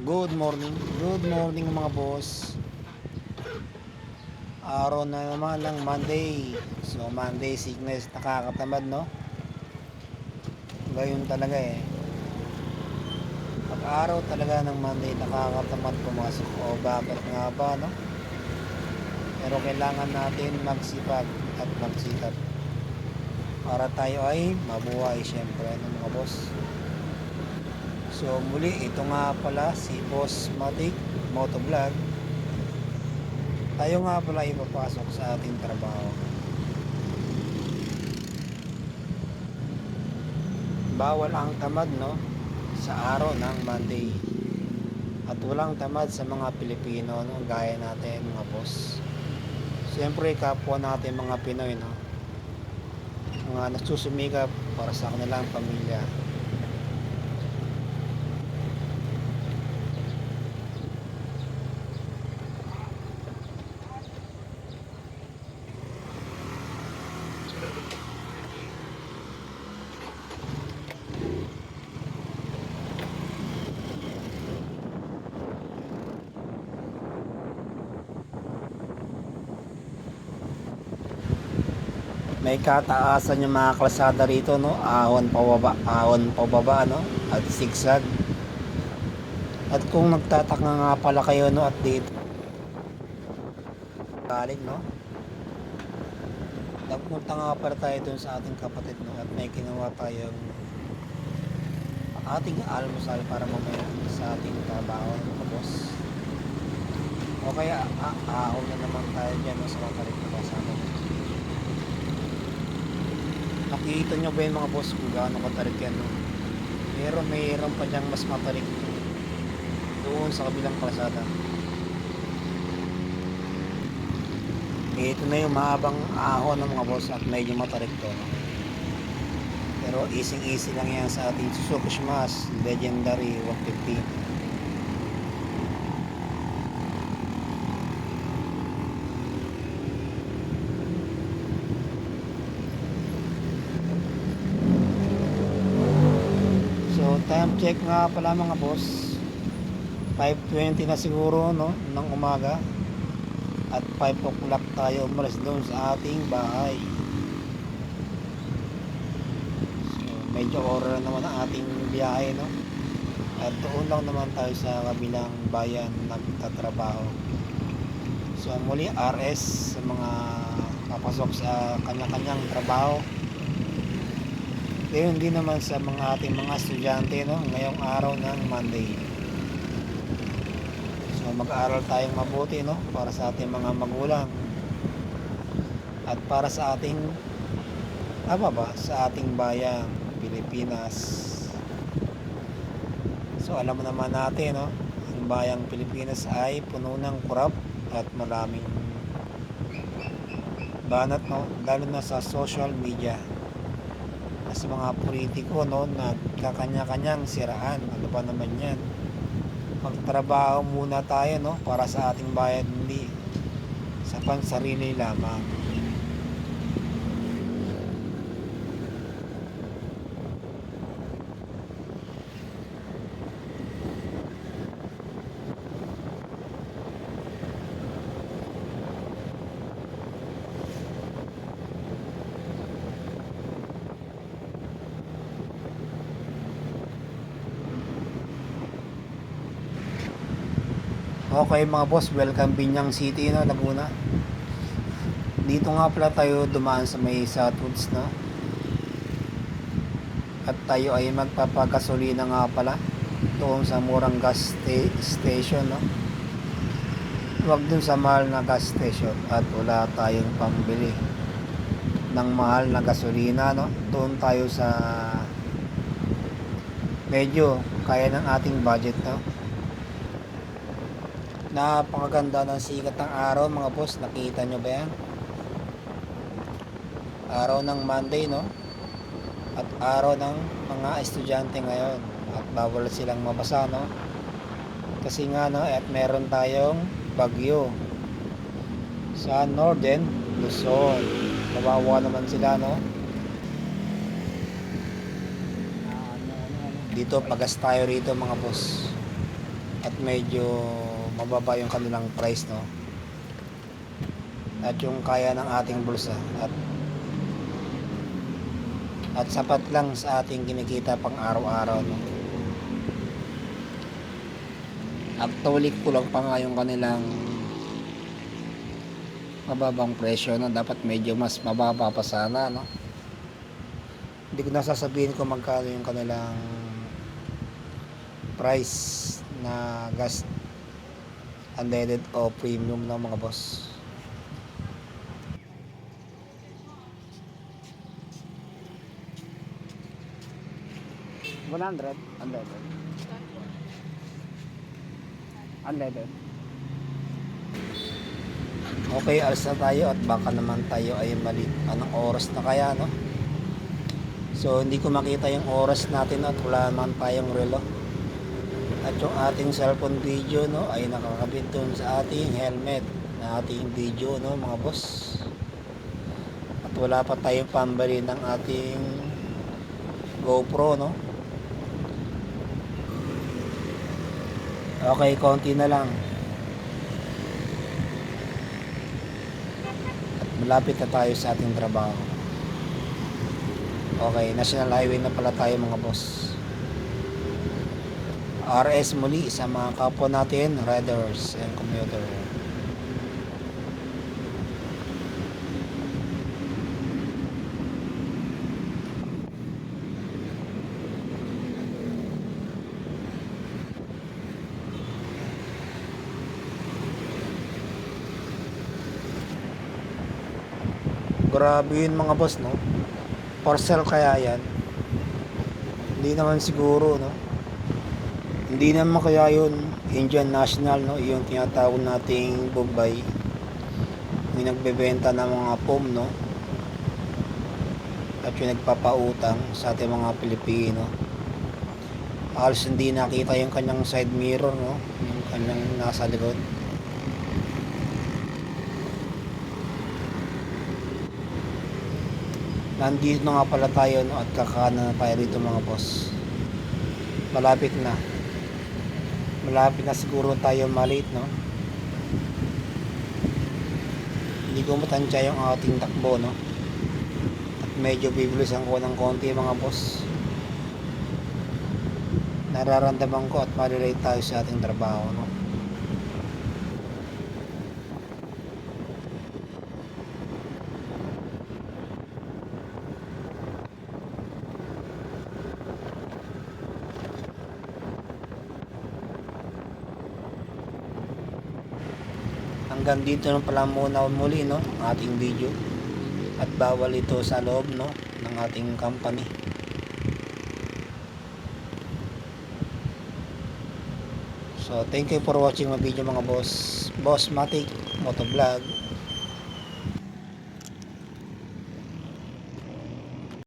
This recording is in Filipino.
Good morning mga boss. Araw na naman ng Monday. So Monday sickness, nakakatamad no? Gayon talaga eh. Pag araw talaga ng Monday, nakakatamad pumasok. O bakit nga ba no? Pero kailangan natin magsipag at magsikap para tayo ay mabuhay syempre ng mga boss. So muli, ito nga pala si Boss Matic Motovlog. Tayo nga pala ipapasok sa ating trabaho. Bawal ang tamad no sa araw ng Monday. At walang tamad sa mga Pilipino no, gaya natin mga boss. Siyempre kapwa natin mga Pinoy no, mga nagsusumikap para sa kanilang pamilya. May kataasan yung mga kalsada rito no, ahon pababa no, at zigzag. At kung nagtataka nga pala kayo no, at dito galing no, nagpunta nga pala tayo dun sa ating kapatid no, at may ginawa tayong ating almusal para mamaya sa ating trabaho mga boss. O kaya ahon na naman tayo dyan no, sa kapatid na kasama. Nakikita nyo ba yung mga boss kung gaano katarik yan no? Mayroon pa dyang mas matarik doon sa kabilang kalsada. Ito na yung mahabang ahon ng mga boss at medyo matarik to no? Pero easy lang yan sa ating Suzuki Smash Legendary 150. Time check nga pala mga boss, 5:20 na siguro no ng umaga, at 5 o'clock tayo umalis doon sa ating bahay. So medyo oras naman ang ating biyahe no, at doon lang naman tayo sa kabilang bayan nagtatrabaho. So muli RS sa mga papasok sa kanya-kanyang trabaho. Kaya hindi naman sa mga ating mga estudyante no, ngayong araw ng Monday. So mag-aaral tayong mabuti no, para sa ating mga magulang at para sa ating sa ating bayang Pilipinas. So alam naman natin no, ang bayang Pilipinas ay puno ng korap at maraming banat no, lalo na sa social media. Sa mga politiko no, nagkakanya-kanyang siraan. Ano ba naman yan? Magtrabaho muna tayo no, para sa ating bayan, hindi sa pansarili lamang. Okay mga boss, welcome Binyang City no, Laguna. Dito nga pala tayo dumaan sa may Southwoods no. At tayo ay magpapagasolina nga pala doon sa murang gas station no. Huwag dun sa mahal na gas station at wala tayong pambili ng mahal na gasolina no. Doon tayo sa medyo kaya ng ating budget no. Napakaganda ng sikat ng araw mga boss, nakita nyo ba yan? Araw ng Monday no, at araw ng mga estudyante ngayon, at bawal silang mabasa no, kasi nga no, at meron tayong bagyo sa Northern Luzon. Kawawa naman sila no. Dito pagas tayo rito mga boss. at medyo mababa yung kanilang price, no, at yung kaya ng ating bulsa, at sapat lang sa ating kinikita pang araw-araw, no. Actually kulang pa nga yung kanilang mababang presyo, no. Dapat medyo mas mababa pa sana, no. Hindi ko nasasabihin kung magkano yung kanilang price na gas unleaded o premium, no, mga boss. $100 unleaded. Unleaded. Okay, alis na tayo at baka naman tayo ay mali. Anong oras na kaya, no? So hindi ko makita yung oras natin at wala naman tayong relo. At yung ating cellphone video, no, ay nakakabit dun sa ating helmet na ating video, no, mga boss. At wala pa tayong pambili ng ating GoPro, no. Okay, konti na lang. At malapit na tayo sa ating trabaho. Okay, National Highway na pala tayo, mga boss. RS muli sa mga kapwa natin, riders and commuter. Grabe yun, mga boss, no. Parcel kaya yan? Hindi naman siguro, no. Hindi naman kaya yun Indian National, no, yung tinatawag nating Bombay, yung nagbebenta ng mga POM, no, at yung nagpapautang sa ating mga Pilipino. Halos hindi nakita yung kanyang side mirror, no, yung kanyang nasa likod. Nandito na nga pala tayo, no, at kakanan na tayo rito, mga boss. Malapit na siguro tayo malate, no. Hindi ko matansya yung ating takbo, no, at medyo bibilisan ko ng konti, mga boss. Nararamdaman ko at malilate tayo sa ating trabaho, no. Hanggang dito na pala muna muli, no, ang ating video, at bawal ito sa loob, no, ng ating company. So thank you for watching my video, mga boss. Boss Matic Motovlog.